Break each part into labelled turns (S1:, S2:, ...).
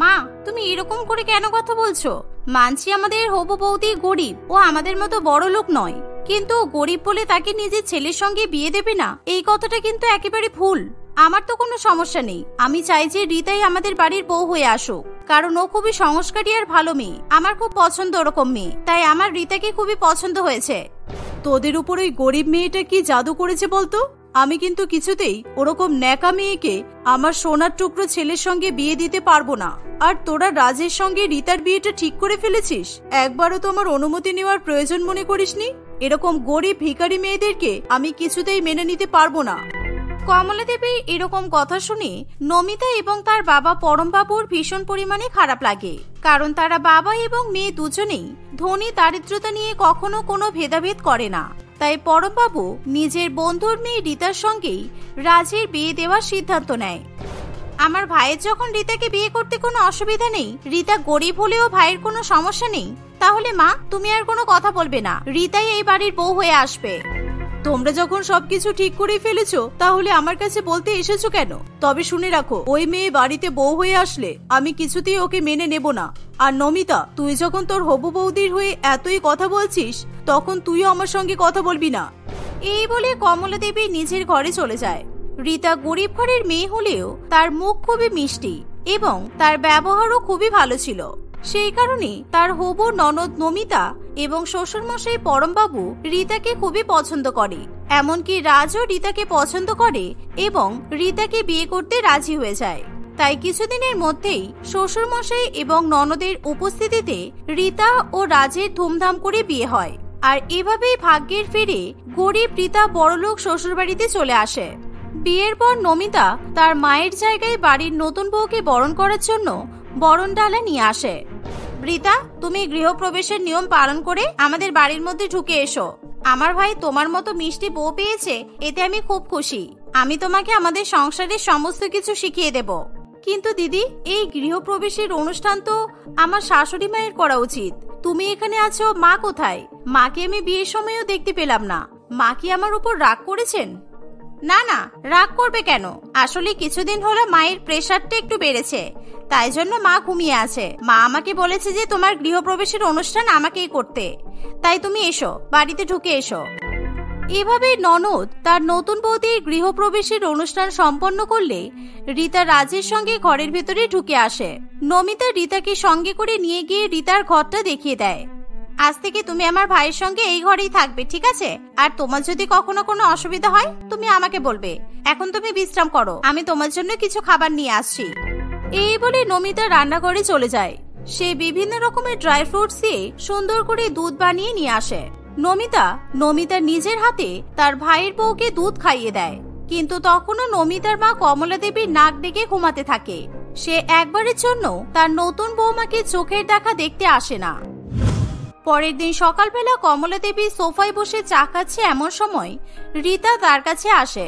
S1: মা, তুমি এরকম করে কেন কথা বলছো? মানছি আমাদের হবু বৌদি গরিব, ও আমাদের মতো বড় লোক নয়, কিন্তু গরিব বলে তাকে নিজের ছেলের সঙ্গে বিয়ে দেবে না, এই কথাটা কিন্তু একেবারে ভুল। আমার তো কোনো সমস্যা নেই, আমি চাই যে রিতাই আমাদের বাড়ির বউ হয়ে আসুক, কারণ ও খুবই সংস্কারী আর ভালো মেয়ে। আমার খুব পছন্দ ওরকম মেয়ে, তাই আমার রিতাকে খুবই পছন্দ হয়েছে।
S2: তোদের উপর ওই গরিব মেয়েটা কি জাদু করেছে বলতো? আমি কিন্তু কিছুতেই ওরকম ন্যাকা মেয়েকে আমার সোনার টুকরো ছেলের সঙ্গে বিয়ে দিতে পারবো না। আর তোরা রাজের সঙ্গে রিতার বিয়েটা ঠিক করে ফেলেছিস, একবারও তো আমার অনুমতি নেওয়ার প্রয়োজন মনে করিসনি? এরকম গরিব ভিখারি মেয়েদেরকে আমি কিছুতেই মেনে নিতে পারবো না।
S1: কমলা দেবী এরকম কথা শুনে নমিতা এবং তার বাবা পরমবাবুর ভীষণ পরিমাণে খারাপ লাগে, কারণ তারা বাবা এবং মেয়ে দুজনেই ধনী দারিদ্রতা নিয়ে কখনো কোনো ভেদাভেদ করে না। তাই পরমবাবু নিজের বন্ধুর মেয়ে রিতার সঙ্গেই রাজের বিয়ে দেওয়ার সিদ্ধান্ত নেয়। আমার ভাইয়ের যখন রিতাকে বিয়ে করতে কোনো অসুবিধা নেই, রিতা গরিব হলেও ভাইয়ের কোনো সমস্যা নেই, তাহলে মা তুমি আর কোনো কথা বলবে না, রিতাই এই বাড়ির বউ হয়ে আসবে।
S2: তোমরা যখন সবকিছু ঠিক করে ফেলেছো, তাহলে আমার কাছে বলতে এসেছো কেন? তবে শুনে রাখো, ওই মেয়ে বাড়িতে বউ হয়ে আসলে আমি কিছুতেই ওকে মেনে নেব না। আর নমিতা, তুই যখন তোর হবু বৌদির হয়ে এতই কথা বলছিস, তখন তুইও আমার সঙ্গে কথা বলবি না।
S1: এই বলে কমলা দেবী নিজের ঘরে চলে যায়। রিতা গরিব ঘরের মেয়ে হলেও তার মুখ খুবই মিষ্টি এবং তার ব্যবহারও খুবই ভালো ছিল, সেই কারণে তার হবু ননদ নমিতা এবং শ্বশুরমশাই পরমবাবু রিতাকে খুবই পছন্দ করে। এমনকি রাজও রিতাকে পছন্দ করে এবং রিতাকে বিয়ে করতে রাজি হয়ে যায়। তাই কিছুদিনের মধ্যেই শ্বশুরমশাই এবং ননদের উপস্থিতিতে রিতা ও রাজের ধুমধাম করে বিয়ে হয়। আর এভাবেই ভাগ্যের ফেরে গরিব রিতা বড়লোক শ্বশুরবাড়িতে চলে আসে। বিয়ের পর নমিতা তার মায়ের জায়গায় বাড়ির নতুন বউকে বরণ করার জন্য বরণ ডালা নিয়ে আসে। রিতা, তুমি গৃহপ্রবেশের নিয়ম পালন করে আমাদের বাড়ির মধ্যে ঢুকে এসো। আমার ভাই তোমার মতো মিষ্টি বউ পেয়েছে, এতে আমি খুব খুশি। আমি তোমাকে আমাদের সংসারের সমস্ত কিছু শিখিয়ে দেব। কিন্তু দিদি, এই গৃহপ্রবেশের অনুষ্ঠান তো আমার শাশুড়ি মায়ের করা উচিত। তুমি এখানে আছো, মা কোথায়? মাকে আমি বিয়ের সময়ও দেখতে পেলাম না। মা কি আমার উপর রাগ করেছেন? না না, রাগ করবে কেন? আসলে কিছুদিন হলো মায়ের প্রেশারটা একটু বেড়েছে, তাই জন্য মা ঘুমিয়ে আছে। মা আমাকে বলেছে যে তোমার গৃহপ্রবেশের অনুষ্ঠান আমাকেই করতে, তাই তুমি এসো, বাড়িতে ঢুকে এসো। এভাবে ননদ তার নতুন বৌদির গৃহপ্রবেশের অনুষ্ঠান সম্পন্ন করলে রিতা রাজের সঙ্গে ঘরের ভেতরে ঢুকে আসে। নমিতা রিতাকে সঙ্গে করে নিয়ে গিয়ে রিতার ঘরটা দেখিয়ে দেয়। আজ থেকে তুমি আমার ভাইয়ের সঙ্গে এই ঘরেই থাকবে, ঠিক আছে? আর তোমার যদি কখনো কোনো অসুবিধা হয় তুমি আমাকে বলবে। এখন তুমি বিশ্রাম করো, আমি তোমার জন্য কিছু খাবার নিয়ে আসছি। এই বলে নমিতা রান্নাঘরে চলে যায়। সে বিভিন্ন রকমের ড্রাই ফ্রুটস দিয়ে সুন্দর করে দুধ বানিয়ে নিয়ে আসে। নমিতা নিজের হাতে তার ভাইয়ের বউকে দুধ খাইয়ে দেয়, কিন্তু তখনও নমিতার মা কমলা দেবীর নাক ডেকে ঘুমাতে থাকে। সে একবারের জন্য তার নতুন বৌমাকে চোখের দেখা দেখতে আসে না। পরের দিন সকালবেলা কমলা দেবী সোফায় বসে চা খাচ্ছে, এমন সময় রিতা তার কাছে আসে।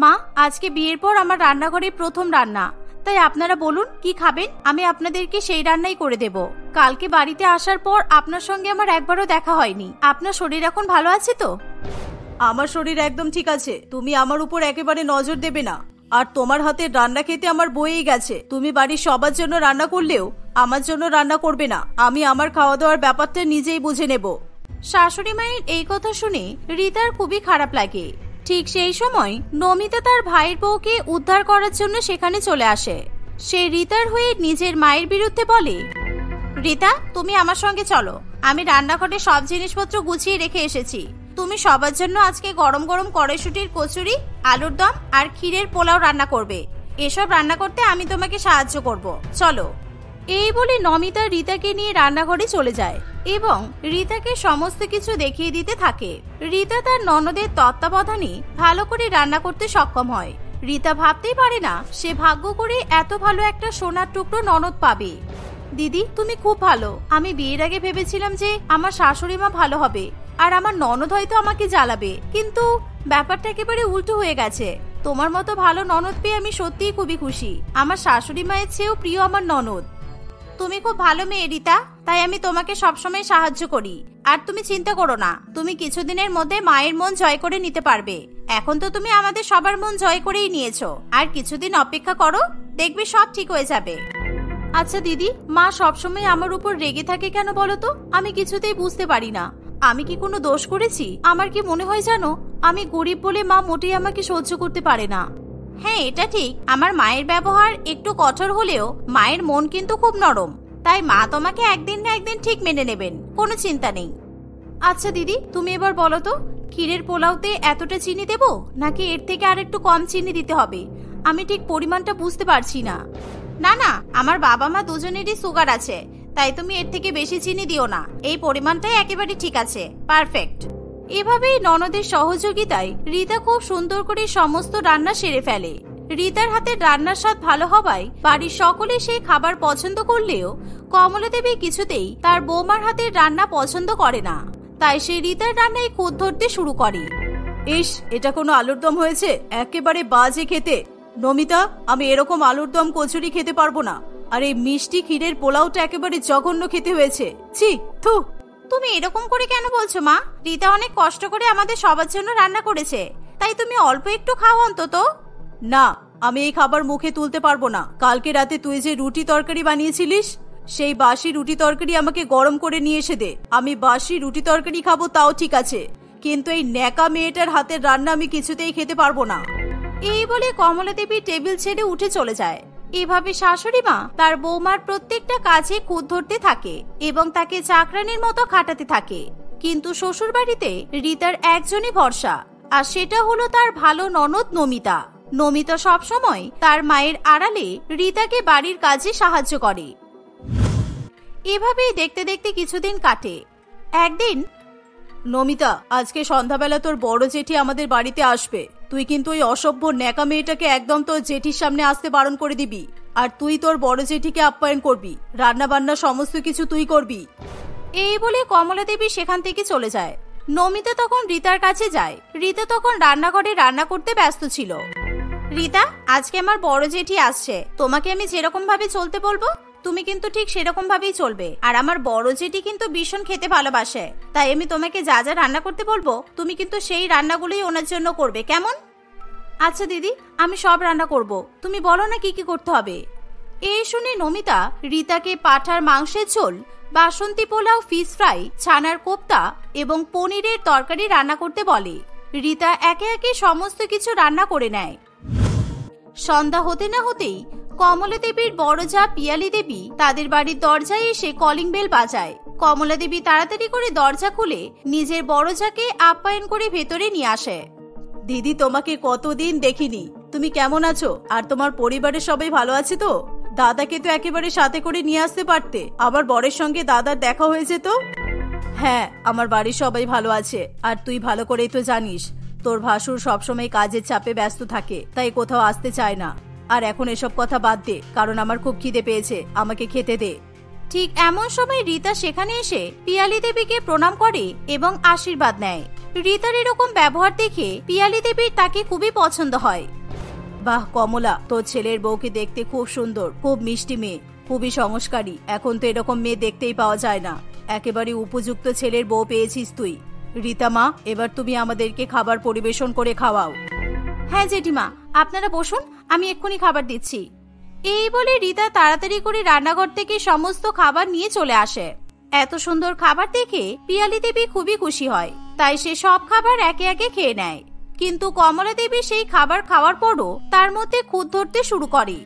S1: মা, আজকে বিয়ের পর আমার রান্নাঘরে প্রথম রান্না, তাই আপনারা বলুন কি খাবেন, আমি আপনাদেরকে সেই রান্নাই করে দেব। কালকে বাড়িতে আসার পর আপনার সঙ্গে আমার একবারও দেখা হয়নি। আপনার শরীর এখন ভালো আছে তো?
S2: আমার শরীর একদম ঠিক আছে, তুমি আমার উপর একেবারে নজর দেবে না। আর তোমার হাতের রান্না খেতে আমার বয়েই গেছে। তুমি বাড়ির সবার জন্য রান্না করলেও আমার জন্য রান্না করবে না। আমি আমার খাওয়া দাওয়ার ব্যাপারটা নিজেই বুঝে নেব।
S1: শাশুড়ি মায়ের এই কথা শুনে রিতার খুবই খারাপ লাগে। ঠিক সেই সময় নমিতা তার ভাইয়ের বউকে উদ্ধার করার জন্য সেখানে চলে আসে। সে রিতার হয়ে নিজের মায়ের বিরুদ্ধে বলে, রিতা, তুমি আমার সঙ্গে চলো, আমি রান্নাঘরে সব জিনিসপত্র গুছিয়ে রেখে এসেছি। তুমি সবার জন্য আজকে গরম গরম কড়াইশুটির কচুরি, আলুর দম আর ক্ষীরের পোলাও রান্না করবে। এসব রান্না করতে আমি তোমাকে সাহায্য করব, চলো। এই বলে নমিতা রিতাকে নিয়ে রান্নাঘরে চলে যায় এবং রিতাকে সমস্ত কিছু দেখিয়ে দিতে থাকে। রিতা তার ননদের তত্ত্বাবধানে ভালো করে রান্না করতে সক্ষম হয়। রিতা ভাবতেই পারে না সে ভাগ্য করে এত ভালো একটা সোনার টুকরো ননদ পাবে। দিদি, তুমি খুব ভালো। আমি বিয়ের আগে ভেবেছিলাম যে আমার শাশুড়ি মা ভালো হবে আর আমার ননদ হয়তো আমাকে জ্বালাবে, কিন্তু ব্যাপারটা একেবারে উল্টো হয়ে গেছে। তোমার মতো ভালো ননদ পেয়ে আমি সত্যিই খুবই খুশি। আমার শাশুড়ি মায়ের চেয়েও প্রিয় আমার ননদ। তুমি খুব ভালো মেয়ে রিতা, তাই আমি তোমাকে সবসময় সাহায্য করি। আর তুমি চিন্তা করো না, তুমি কিছুদিনের মধ্যে মায়ের মন জয় করে নিতে পারবে। এখন তো তুমি আমাদের সবার মন জয় করেই নিয়েছো, আর কিছুদিন অপেক্ষা করো, দেখবে সব ঠিক হয়ে যাবে। আচ্ছা দিদি, মা সবসময় আমার উপর রেগে থাকে কেন বলো তো? আমি কিছুতেই বুঝতে পারি না। আমি কি কোনো দোষ করেছি? আমার কি মনে হয় জানো, আমি গরিব বলে মা মোটেই আমাকে সহ্য করতে পারে না। হ্যাঁ, এটা ঠিক। আমার মায়ের ব্যবহার একটু কঠোর হলেও মায়ের মন কিন্তু খুব নরম, তাই মা তোমাকে একদিন না একদিন ঠিক মেনে নেবেন, কোনো চিন্তা নেই। আচ্ছা দিদি, তুমি এবার বলো তো, ক্ষীরের পোলাওতে এতটা চিনি দেব নাকি এর থেকে আর একটু কম চিনি দিতে হবে? আমি ঠিক পরিমাণটা বুঝতে পারছি না। না না, আমার বাবা মা দুজনেরই সুগার আছে, তাই তুমি এর থেকে বেশি চিনি দিও না। এই পরিমাণটাই একেবারে ঠিক আছে, পারফেক্ট। এভাবেই ননদের সহযোগিতায় রীতা খুব সুন্দর করে সমস্ত রান্না সেরে ফেলে। রীতার হাতের রান্নার স্বাদ ভালো হওয়ায় বাড়ির সকলে সেই খাবার পছন্দ করলেও কমলা দেবী কিছুতেই তার বৌমার হাতের রান্না পছন্দ করে না, তাই সে রীতার রান্নায় খুঁত ধরতে শুরু করে।
S2: ইস, এটা কোনো আলুর দম হয়েছে? একেবারে বাজে খেতে। নমিতা, আমি এরকম আলুর দম কচুরি খেতে পারবো না। আর এই মিষ্টি ক্ষীরের পোলাওটা একেবারে জঘন্য খেতে হয়েছে। ছি, থু।
S1: তুমি এরকম করে কেন বলছো মা? রীতা অনেক কষ্ট করে আমাদের সবার জন্য রান্না করেছে, তাই তুমি অল্প একটু খাও অন্তত।
S2: না, আমি এই খাবার মুখে তুলতে পারবো না। কালকে রাতে তুই যে রুটি তরকারি বানিয়েছিলিস, সেই বাসি রুটি তরকারি আমাকে গরম করে নিয়ে এসে দে। আমি বাসি রুটি তরকারি খাবো তাও ঠিক আছে, কিন্তু এই ন্যাকা মেয়েটার হাতের রান্না আমি কিছুতেই খেতে পারবো না।
S1: এই বলে কমলা দেবী টেবিল ছেড়ে উঠে চলে যায়। এভাবে শাশুড়ি মা তার বৌমার প্রত্যেকটা কাজে খুঁত ধরতে থাকে এবং তাকে চাকরানির মতো খাটাতে থাকে। কিন্তু শ্বশুর বাড়িতে রীতার একজনই ভরসা, আর সেটা হলো তার ভালো ননদ নমিতা। নমিতা সবসময় তার মায়ের আড়ালে রীতাকে বাড়ির কাজে সাহায্য করে। এভাবেই দেখতে দেখতে কিছুদিন কাটে। একদিন,
S2: নমিতা, আজকে সন্ধ্যাবেলা তোর বড় জেঠি আমাদের বাড়িতে আসবে। তুই কিন্তু ওই অসভ্য ন্যাকা মেয়েটাকে একদম তোর জেঠির সামনে আসতে বারণ করে দিবি। আর তুই তোর বড় জেঠিকে আপ্যায়ন করবি, রান্না বান্না সমস্ত কিছু তুই করবি।
S1: এই বলে কমলা দেবী সেখান থেকে চলে যায়। নমিতা তখন রীতার কাছে যায়। রীতা তখন রান্নাঘরে রান্না করতে ব্যস্ত ছিল। রীতা, আজকে আমার বড় জেঠি আসছে, তোমাকে আমি যেরকম ভাবে চলতে বলবো তুমি কিন্তু ঠিক সেরকম ভাবেই চলবে। আর আমার বড় জেঠি কিন্তু ভীষণ খেতে ভালোবাসে, তাই আমি তোমাকে যা যা রান্না করতে বলবো তুমি কিন্তু সেই রান্নাগুলোই ওনার জন্য করবে, কেমন? আচ্ছা দিদি, আমি সব রান্না করব, তুমি বলো না কি কি করতে হবে। এই শুনে নমিতা রীতাকে পাঠার মাংসের ঝোল, বাসন্তী পোলাও, ফিশ ফ্রাই, ছানার কোপ্তা এবং পনিরের তরকারি রান্না করতে বলে। রীতা একে একে সমস্ত কিছু রান্না করে নেয়। সন্ধ্যা হতে না হতেই কমলা দেবীর বড় যা পিয়ালি দেবী তাদের বাড়ির দরজায় এসে কলিং বেল বাজায়। কমলা দেবী তাড়াতাড়ি করে দরজা খুলে নিজের বড় যাকে আপ্যায়ন করে ভেতরে নিয়ে আসে।
S2: দিদি, তোমাকে কতদিন দেখিনি, তুমি কেমন আছো? আর তোমার পরিবারের সবাই ভালো আছে তো? দাদাকে তো একেবারে সাথে করে নিয়ে আসতে পারতে, আমার বরের সঙ্গে দাদার দেখা হয়েছে তো। হ্যাঁ, আমার বাড়ির সবাই ভালো আছে। আর তুই ভালো করেই তো জানিস তোর ভাসুর সবসময় কাজের চাপে ব্যস্ত থাকে, তাই কোথাও আসতে চায় না। আর এখন এসব কথা বাদ দে, কারণ আমার খুব খিদে পেয়েছে, আমাকে খেতে দে।
S1: ঠিক এমন সময় রীতা সেখানে এসে পিয়ালি দেবীকে প্রণাম করে এবং আশীর্বাদ নেয়। রীতার এরকম ব্যবহার দেখে পিয়ালি দেবীর তাকে খুবই পছন্দ হয়।
S2: বাহ কমলা, তোর ছেলের বউকে দেখতে খুব সুন্দর, খুব মিষ্টি মেয়ে, খুবই সংস্কারী। এখন তো এরকম মেয়ে দেখতেই পাওয়া যায় না। একেবারে উপযুক্ত ছেলের বউ পেয়েছিস তুই। রীতা মা, এবার তুমি আমাদেরকে খাবার পরিবেশন করে খাওয়াও।
S1: হ্যাঁ জেঠিমা, আপনারা বসুন, আমি এক্ষুনি খাবার দিচ্ছি। এই বলে রীতা তাড়াতাড়ি করে রান্নাঘর থেকে সমস্ত খাবার নিয়ে চলে আসে। এত সুন্দর খাবার দেখে পিয়ালি দেবী খুবই খুশি হয়, তাই সে সব খাবার একে একে খেয়ে নেয়। কিন্তু কমলা দেবী সেই খাবার খাওয়ার পরও তার মধ্যে খুঁত ধরতে শুরু করে।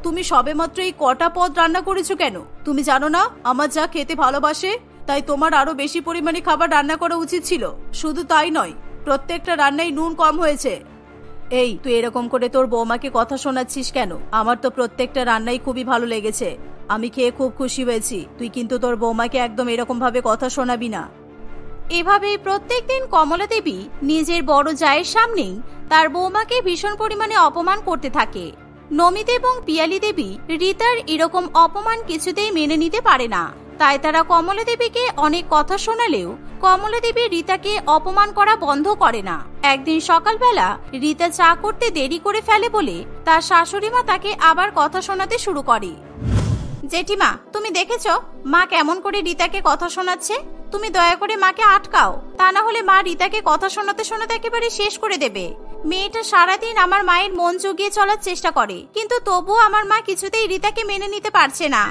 S2: তুমি সবেমাত্র এই কটা পদ রান্না করেছো কেন? তুমি জানো না আমার যা খেতে ভালোবাসে? তাই তোমার আরো বেশি পরিমাণে খাবার রান্না করা উচিত ছিল। শুধু তাই নয়, প্রত্যেকটা রান্নায় নুন কম হয়েছে। এই, তুই এরকম করে তোর বৌমাকে কথা শোনাচ্ছিস কেন? আমার তো প্রত্যেকটা রান্নাই খুবই ভালো লেগেছে, আমি খেয়ে খুব খুশি হয়েছি। তুই কিন্তু তোর বৌমাকে একদম এরকম ভাবে কথা শোনাবি না।
S1: এভাবে প্রত্যেকদিন কমলা দেবী নিজের বড় জায়ের সামনেই তার বৌমাকে ভীষণ পরিমাণে অপমান করতে থাকে। নমিতা এবং পিয়ালি দেবী রীতার এরকম অপমান কিছুতেই মেনে নিতে পারে না, তাই তারা কমলা দেবীকে অনেক কথা শোনালেও কমলা দেবী রীতাকে অপমান করা বন্ধ করে না। একদিন সকালবেলা রীতা চা করতে দেরি করে ফেলে বলে তার শাশুড়ি মা তাকে আবার কথা শোনাতে শুরু করে। জেঠিমা, তুমি দেখেছো মা কেমন করে রীতাকে কথা শোনাচ্ছে? তুমি দয়া করে মাকে আটকাও, তা না হলে মা রীতাকে কথা শোনাতে শোনাতে একেবারে শেষ করে দেবে। মেয়েটা সারাদিন আমার মায়ের মন জুগিয়ে চলার চেষ্টা করে, কিন্তু তবুও আমার মা কিছুতেই রিতাকে মেনে নিতে পারছে না।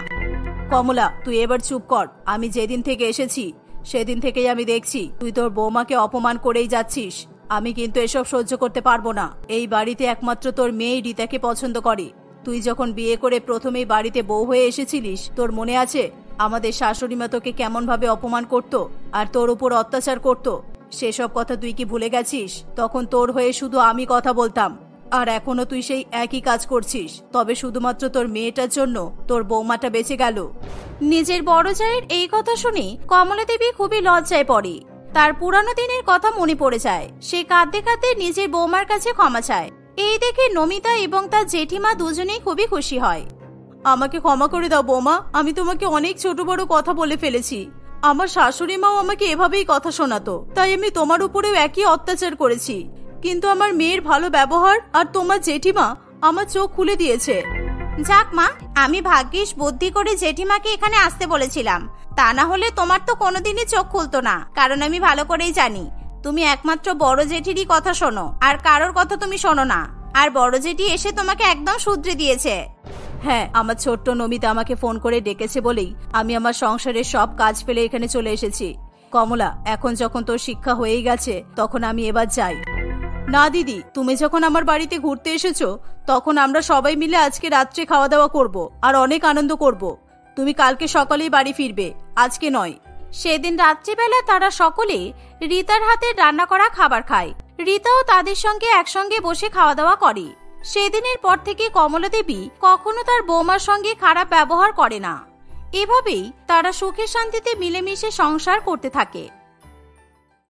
S2: কমলা, তুই এবার চুপ কর। আমি যেদিন থেকে এসেছি সেদিন থেকেই আমি দেখছি তুই তোর বৌমাকে অপমান করেই যাচ্ছিস। আমি কিন্তু এসব সহ্য করতে পারবো না। এই বাড়িতে একমাত্র তোর মেয়ে রিতাকে পছন্দ করে। তুই যখন বিয়ে করে প্রথমেই বাড়িতে বউ হয়ে এসেছিলিস, তোর মনে আছে আমাদের শাশুড়ি মা তোকে কেমন ভাবে অপমান করতো আর তোর উপর অত্যাচার করতো? সেসব কথা তুই কি ভুলে গেছিস? তখন তোর হয়ে শুধু আমি কথা বলতাম, আর এখনো তুই সেই একই কাজ করছিস। তবে শুধুমাত্র তোর মেয়েটার জন্য তোর বৌমাটা বেঁচে গেল।
S1: নিজের বড় জায়ের এই কথা শুনে কমলা দেবী খুবই লজ্জায় পড়ে। তার পুরানো দিনের কথা মনে পড়ে যায়। সে কাঁদতে কাঁদতে নিজের বৌমার কাছে ক্ষমা চায়। এই দেখে নমিতা এবং তার জেঠিমা দুজনেই খুবই খুশি হয়।
S2: আমাকে ক্ষমা করে দাও বৌমা, আমি তোমাকে অনেক ছোট বড় কথা বলে ফেলেছি। আমার শাশুড়ি মাও আমাকে এভাবেই কথা শোনাতো, তাই আমি তোমার উপরেও একই অত্যাচার করেছি। কিন্তু আমার মেয়ের ভালো ব্যবহার আর তোমার জেঠিমা আমার চোখ খুলে দিয়েছে।
S1: যাক মা, আমি ভাগ্যিস বুদ্ধি করে জেঠিমাকে এখানে আসতে বলেছিলাম। তা না হলে তোমার তো কোনোদিনই চোখ খুলতো না। কারণ আমি ভালো করেই জানি তুমি একমাত্র বড় জেঠিরই কথা শোনো, আর কারোর কথা তুমি শোনো না। আর বড় জেঠি এসে তোমাকে একদম শুধরে দিয়েছে।
S2: হ্যাঁ, আমার ছোট্ট নমিতা আমাকে ফোন করে ডেকেছে বলেই আমি আমার সংসারের সব কাজ ফেলে এখানে চলে এসেছি। কমলা, এখন যখন তোর শিক্ষা হয়েই গেছে, তখন আমি এবার যাই। না দিদি, তুমি যখন আমার বাড়িতে ঘুরতে এসেছো, তখন আমরা সবাই মিলে আজকে রাত্রে খাওয়া দাওয়া করব আর অনেক আনন্দ করব। তুমি কালকে সকালেই বাড়ি ফিরবে, আজকে নয়।
S1: সেদিন রাত্রিবেলা তারা সকলে রিতার হাতে রান্না করা খাবার খায়। রিতাও তাদের সঙ্গে একসঙ্গে বসে খাওয়া দাওয়া করে। সেদিনের পর থেকে কমলা দেবী কখনো তার বৌমার সঙ্গে খারাপ ব্যবহার করে না। এভাবেই তারা সুখে শান্তিতে মিলেমিশে সংসার করতে থাকে।